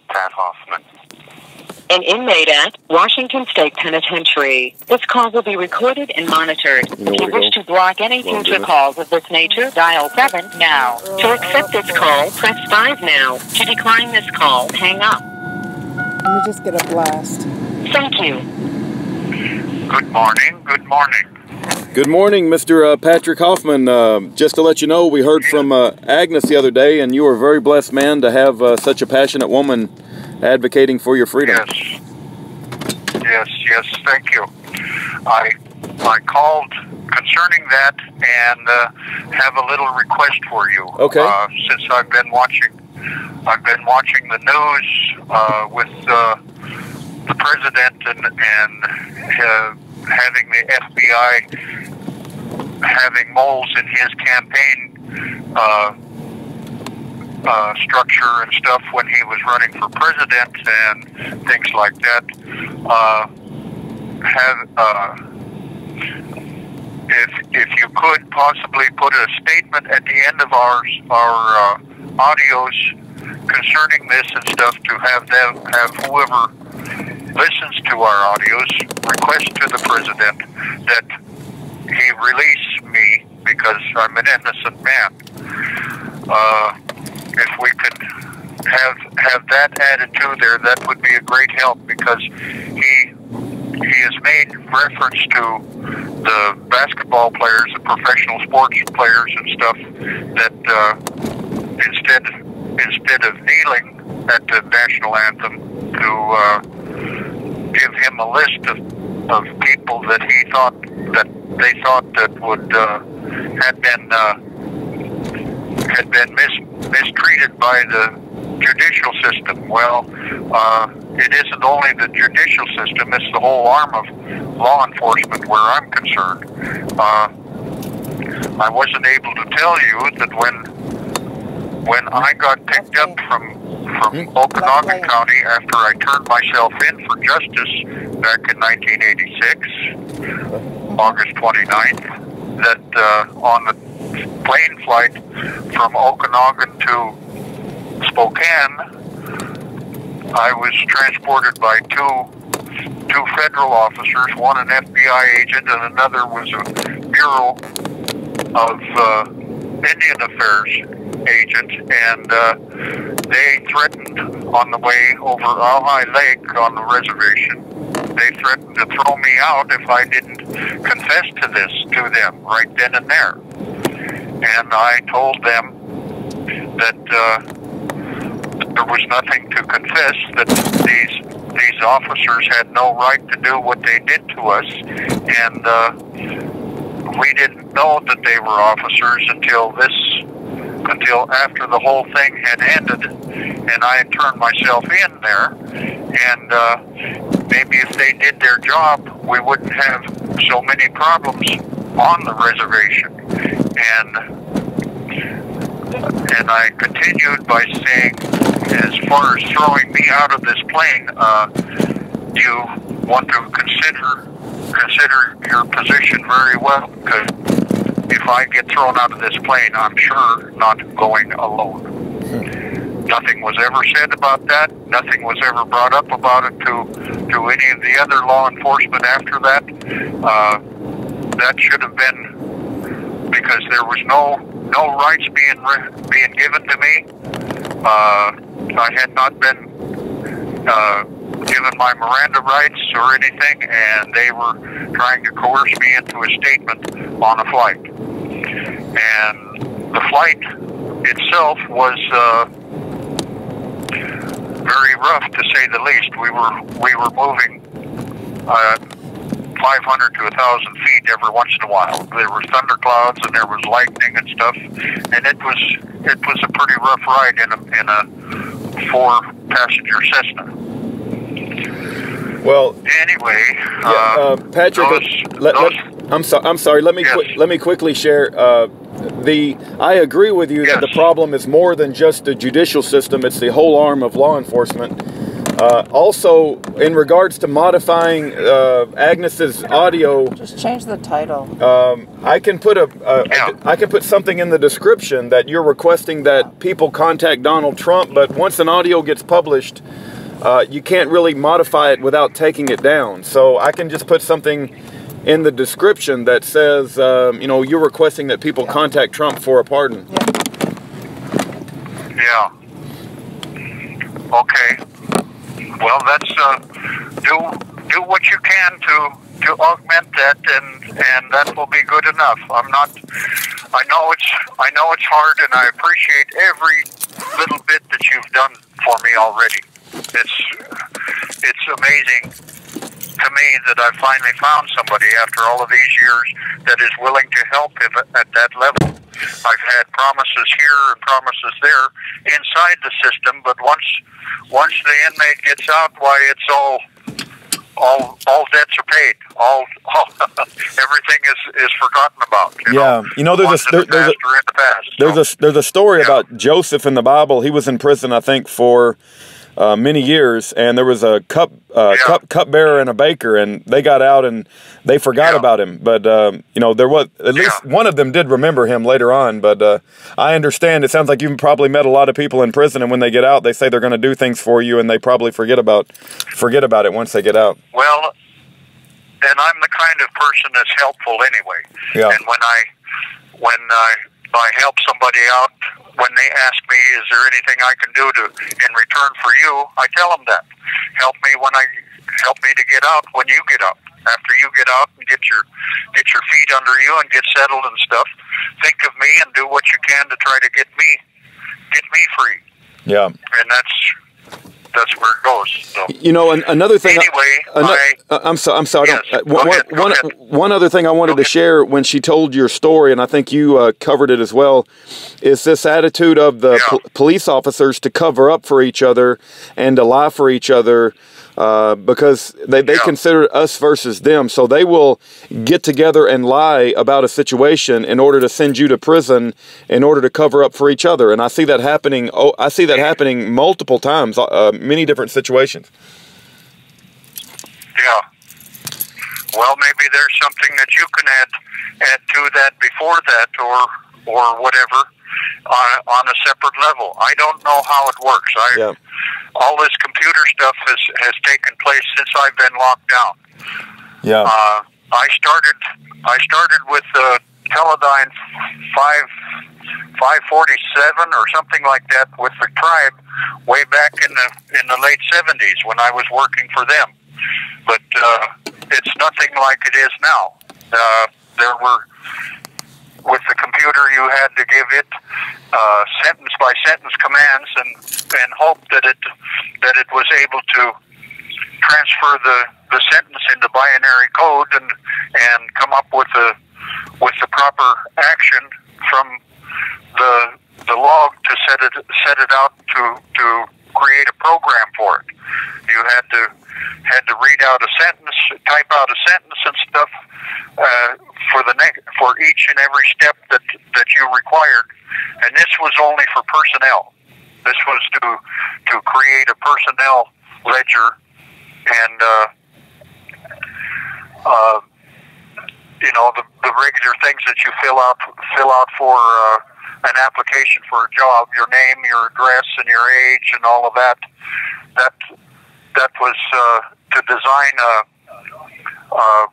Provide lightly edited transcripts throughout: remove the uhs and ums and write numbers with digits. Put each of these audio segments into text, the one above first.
Pat Hoffman. An inmate at Washington State Penitentiary. This call will be recorded and monitored. If you wish to block any future calls of this nature, dial 7 now. To accept this call, press 5 now. To decline this call, hang up. Let me just get a blast. Thank you. Good morning. Good morning. Good morning, Mr. Patrick Hoffman. Just to let you know, we heard from Agnes the other day, and you are a very blessed man to have such a passionate woman advocating for your freedom. Yes, thank you. I called concerning that and have a little request for you. Okay. Since I've been watching the news with the president and having the FBI having moles in his campaign structure and stuff when he was running for president and things like that. If you could possibly put a statement at the end of our audios concerning this and stuff, to have whoever listens to our audios request to the president that he release me because I'm an innocent man. If we could have that added to there, that would be a great help, because he has made reference to the basketball players, the professional sports players and stuff, that instead of kneeling at the national anthem, to give him a list of people that they thought that would had been mistreated by the judicial system. Well, it isn't only the judicial system, it's the whole arm of law enforcement where I'm concerned. I wasn't able to tell you that when I got picked up from Okanagan County after I turned myself in for justice back in 1986, August 29th, that on the plane flight from Okanagan to Spokane, I was transported by two federal officers, one an FBI agent and another was a Bureau of Indian Affairs agent, and they threatened on the way over Ojai Lake on the reservation. They threatened to throw me out if I didn't confess to this to them right then and there. And I told them that there was nothing to confess, that these officers had no right to do what they did to us, and we didn't know that they were officers until after the whole thing had ended, and I had turned myself in there, and maybe if they did their job, we wouldn't have so many problems on the reservation. And I continued by saying, as far as throwing me out of this plane, you want to consider your position very well, because if I get thrown out of this plane, I'm sure not going alone. Nothing was ever said about that. Nothing was ever brought up about it to any of the other law enforcement after that. That should have been, because there was no rights being given to me. I had not been given my Miranda rights or anything, and they were trying to coerce me into a statement on a flight. And the flight itself was very rough, to say the least. We were moving 500 to 1,000 feet every once in a while. There were thunderclouds and there was lightning and stuff, and it was a pretty rough ride in a 4-passenger Cessna. Well, anyway, Patrick, I'm sorry. Let me quickly share. I agree with you that the problem is more than just the judicial system. It's the whole arm of law enforcement. Also, in regards to modifying Agnes's audio, Just change the title. I can put I can put something in the description that you're requesting that people contact Donald Trump, but once an audio gets published, you can't really modify it without taking it down. So I can just put something in the description that says, you know, you're requesting that people contact Trump for a pardon. Yeah. Okay. Well, that's do what you can to augment that, and that will be good enough. I know it's hard, and I appreciate every little bit that you've done for me already. It's amazing to me that I finally found somebody after all of these years that is willing to help him at that level. I've had promises here and promises there inside the system, but once the inmate gets out, why, it's all debts are paid. All everything is forgotten about. You know, there's a story about Joseph in the Bible. He was in prison, I think, for many years, and there was a cupbearer and a baker, and they got out and they forgot about him. But you know, there was at least one of them did remember him later on. But I understand. It sounds like you've probably met a lot of people in prison, and when they get out, they say they're going to do things for you, and they probably forget about it once they get out. Well, and I'm the kind of person that's helpful anyway. Yeah. And when I help somebody out, when they ask me, is there anything I can do in return for you, I tell them that. Help me to get out when you get out. After you get out and get your feet under you and get settled and stuff, think of me and do what you can to try to get me free. Yeah. And that's where it goes. So, you know, another thing. Anyway, I'm sorry. Yes, One other thing I wanted to share when she told your story, and I think you covered it as well, is this attitude of the police officers to cover up for each other and to lie for each other, because they consider us versus them. So they will get together and lie about a situation in order to send you to prison in order to cover up for each other. And I see that happening. I see that happening multiple times, many different situations. Yeah. Well, maybe there's something that you can add to that before that, or whatever, on a separate level. I don't know how it works. All this computer stuff has taken place since I've been locked down. Yeah. I started with Teledyne 547 or something like that with the tribe way back in the late 70s when I was working for them. But it's nothing like it is now. There were, with the computer, you had to give it sentence by sentence commands and hope that it was able to transfer the sentence into binary code and come up with the proper action from the log to set it out to create a program for it. You had to read out a sentence, type out a sentence and stuff for each and every step that you required, and this was only for personnel. This was to create a personnel ledger, and you know, the regular things that you fill out for an application for a job, your name, your address, and your age, and all of that. That was to design a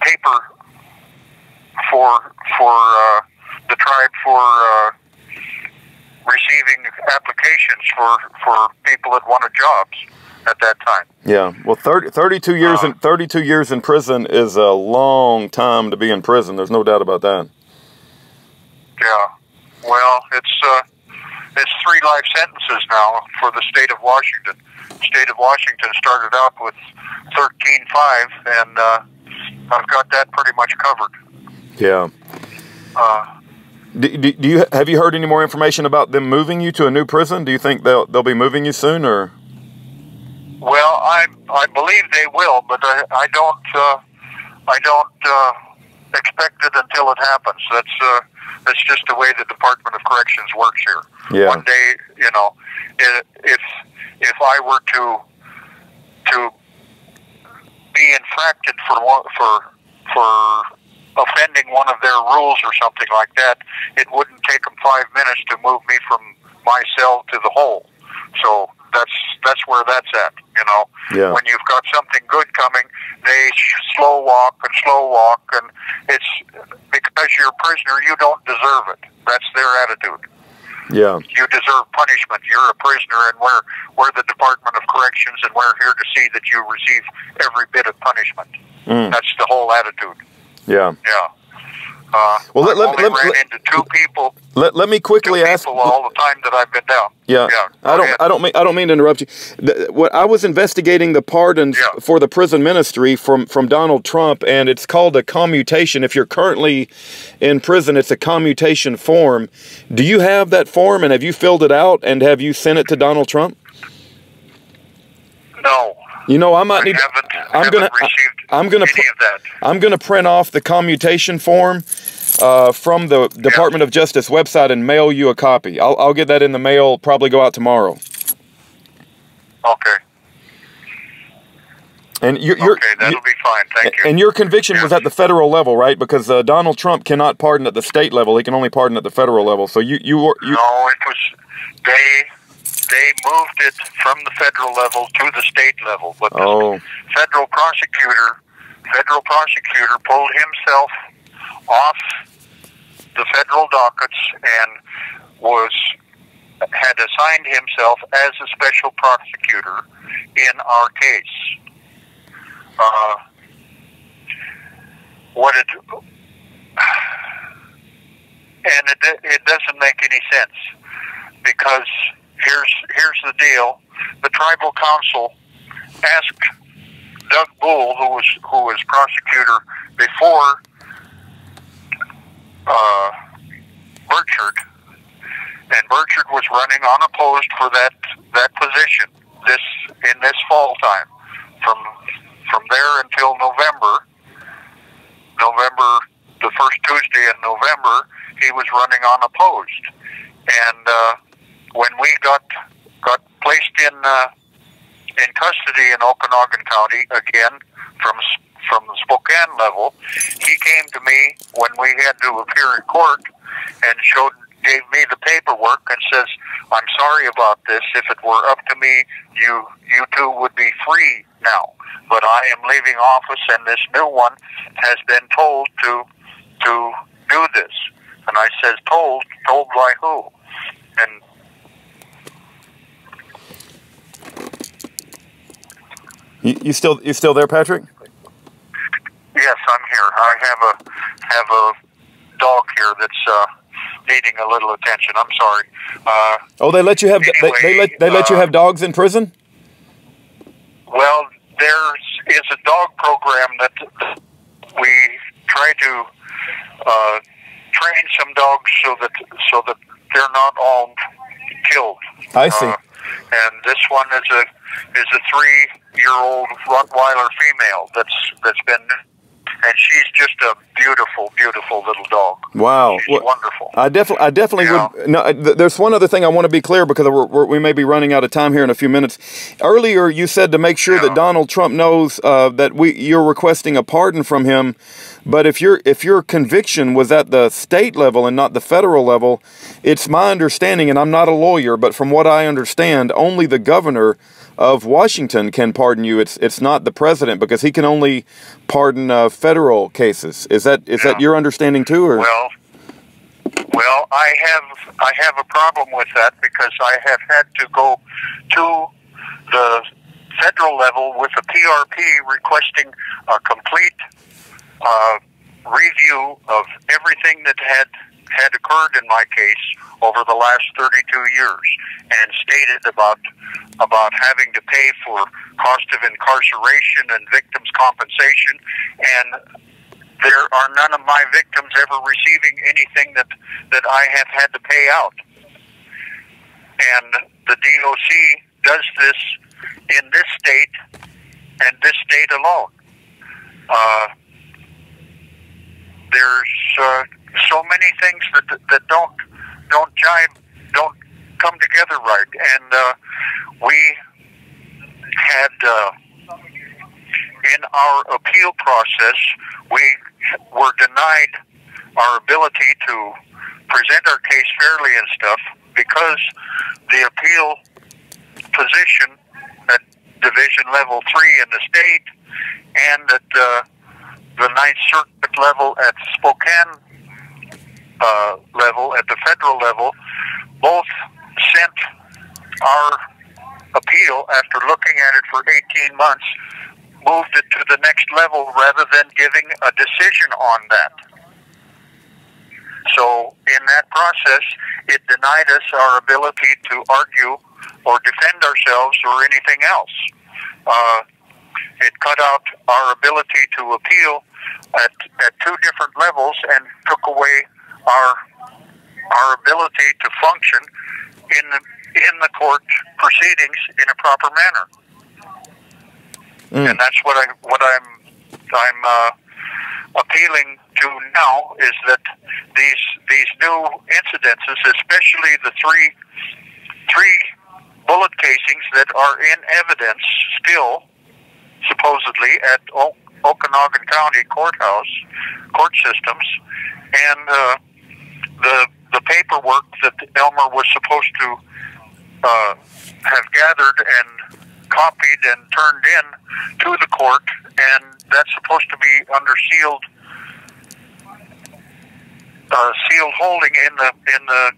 paper for the tribe for receiving applications for people that wanted jobs at that time. Yeah, well, 32 years in prison is a long time to be in prison. There's no doubt about that. Yeah, well, it's 3 life sentences now for the state of Washington. The state of Washington started out with 13.5, and I've got that pretty much covered. Yeah. Have you heard any more information about them moving you to a new prison? Do you think they'll be moving you soon, or? Well, I believe they will, but I don't expect it until it happens. That's just the way the Department of Corrections works here. Yeah. One day, you know, if I were to infracted for offending one of their rules or something like that, it wouldn't take them 5 minutes to move me from my cell to the hole. So that's where that's at, you know. Yeah. When you've got something good coming, they slow walk, and it's because you're a prisoner, you don't deserve it. That's their attitude. Yeah. You deserve punishment. You're a prisoner, and we're the Department of Corrections, and we're here to see that you receive every bit of punishment. That's the whole attitude. Yeah. Yeah. Well, I've only ran into two people. Let me quickly ask. All the time that I've been down. Yeah. I don't mean to interrupt you. What I was investigating the pardons for the prison ministry from Donald Trump, and it's called a commutation. If you're currently in prison, it's a commutation form. Do you have that form, and have you filled it out, and have you sent it to Donald Trump? No. You know, I might need. I'm gonna print off the commutation form from the Department of Justice website and mail you a copy. I'll get that in the mail. Probably go out tomorrow. Okay. And that'll be fine. Thank you. And your conviction was at the federal level, right? Because Donald Trump cannot pardon at the state level; he can only pardon at the federal level. So you. No, it was They moved it from the federal level to the state level, but the federal prosecutor pulled himself off the federal dockets and had assigned himself as a special prosecutor in our case. It doesn't make any sense, because here's the deal. The tribal council asked Doug Bull, who was prosecutor before Burchard, and Burchard was running unopposed for that position in this fall time. From there until November, the first Tuesday in November, he was running unopposed, and when we got placed in custody in Okanagan County again from the Spokane level, he came to me when we had to appear in court and gave me the paperwork and says, "I'm sorry about this. If it were up to me, you two would be free now. But I am leaving office, and this new one has been told to do this." And I says, "Told by who?" And You still there, Patrick? Yes, I'm here. I have a dog here that's needing a little attention. I'm sorry. They let you have they let you have dogs in prison? Well, there is a dog program that we try to train some dogs so that they're not all killed. I see. And this one is a 3-year-old Rottweiler female that's been, and she's just a beautiful, beautiful little dog. Wow, she's wonderful. I definitely would. No, there's one other thing I want to be clear, because we may be running out of time here in a few minutes. Earlier, you said to make sure that Donald Trump knows that you're requesting a pardon from him. But if your conviction was at the state level and not the federal level, it's my understanding, and I'm not a lawyer, but from what I understand, only the governor of Washington can pardon you. It's not the president, because he can only pardon federal cases. Is that your understanding too, or? Well, I have a problem with that, because I have had to go to the federal level with a PRP requesting a complete review of everything that had occurred in my case over the last 32 years, and stated about having to pay for cost of incarceration and victims' compensation, and there are none of my victims ever receiving anything that I have had to pay out. And the DOC does this in this state, and this state alone. There's so many things that don't jive, don't come together right, and we had in our appeal process, we were denied our ability to present our case fairly and stuff because the appeal position at Division Level 3 in the state and at the Ninth Circuit level at Spokane level, at the federal level, both sent our appeal, after looking at it for 18 months, moved it to the next level rather than giving a decision on that. So in that process, it denied us our ability to argue or defend ourselves or anything else. It cut out our ability to appeal at two different levels and took away our ability to function in the court proceedings in a proper manner. And that's what I'm appealing to now, is that these new incidences, especially the three bullet casings that are in evidence still, supposedly at Okanagan County court systems, and the paperwork that Elmer was supposed to have gathered and copied and turned in to the court, and that's supposed to be under sealed holding in the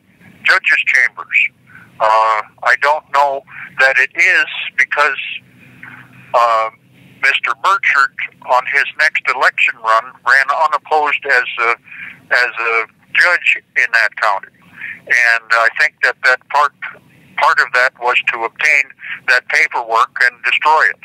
judges' chambers. I don't know that it is, because Mr. Burchard, on his next election run, ran unopposed as a judge in that county, and I think that part of that was to obtain that paperwork and destroy it.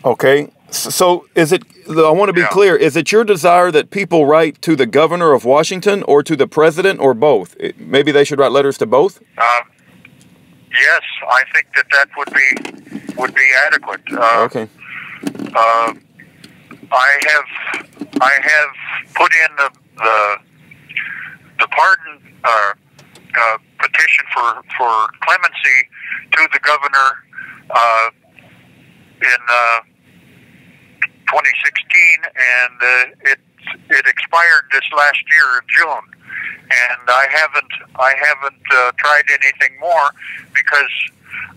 Okay, so is it, I want to be clear, is it your desire that people write to the governor of Washington or to the president, or both? Maybe they should write letters to both? Yes, I think that would be adequate. Okay. I have put in the pardon petition for clemency to the governor in 2016, and it expired this last year in June, and I haven't tried anything more, because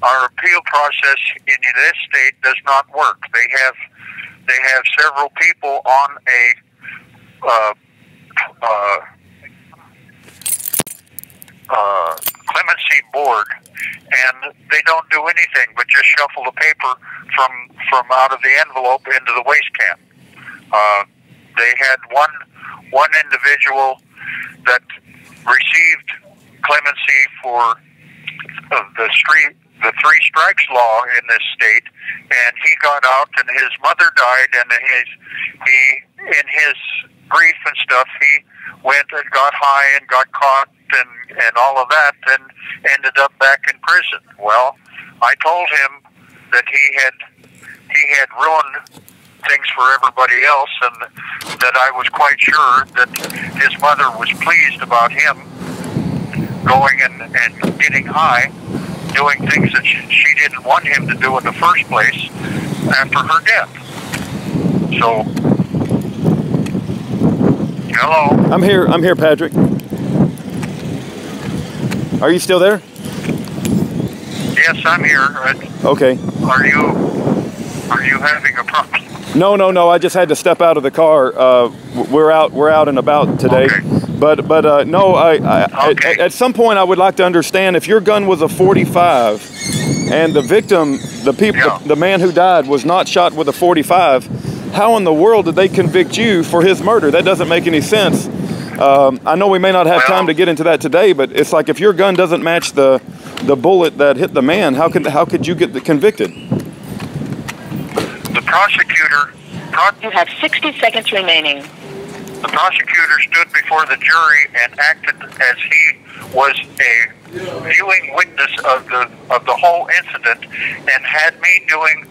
our appeal process in this state does not work. They have several people on a clemency board, and they don't do anything but just shuffle the paper from out of the envelope into the waste can. They had one individual that received clemency for the three strikes law in this state, and he got out, and his mother died, and in his grief and stuff, he went and got high and got caught and all of that, and ended up back in prison. Well, I told him that he had ruined things for everybody else, and that I was quite sure that his mother was pleased about him going and getting high, doing things that she didn't want him to do in the first place after her death. So, hello? I'm here, Patrick. Are you still there? Yes, I'm here. Okay. Are you having a problem? No. I just had to step out of the car. We're out and about today. Okay. But no. Okay. At some point, I would like to understand, if your gun was a .45 and the victim, the man who died, was not shot with a .45, how in the world did they convict you for his murder? That doesn't make any sense. I know we may not have time to get into that today, but it's like, if your gun doesn't match the bullet that hit the man, how could you get convicted? The prosecutor... You have 60 seconds remaining. The prosecutor stood before the jury and acted as he was a viewing witness of the whole incident, and had me doing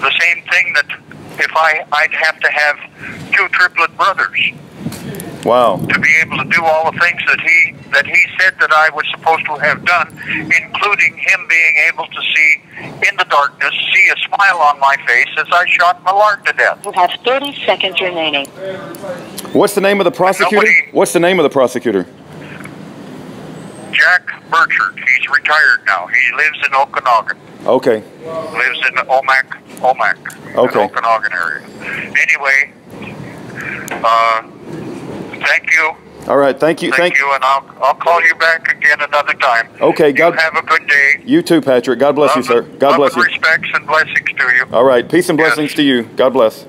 the same thing that if I'd have to have two triplet brothers. Wow. To be able to do all the things that he said that I was supposed to have done, including him being able to see in the darkness, see a smile on my face as I shot Millard to death. You have 30 seconds remaining. What's the name of the prosecutor? What's the name of the prosecutor? Jack Burchard. He's retired now. He lives in Okanagan. Okay. Lives in the Omak, okay. Okanagan area. Anyway, thank you. All right, thank you. Thank you, and I'll call you back again another time. Okay, God. Have a good day. You too, Patrick. God bless you, sir. God bless you. Respects and blessings to you. All right, peace and blessings to you. God bless.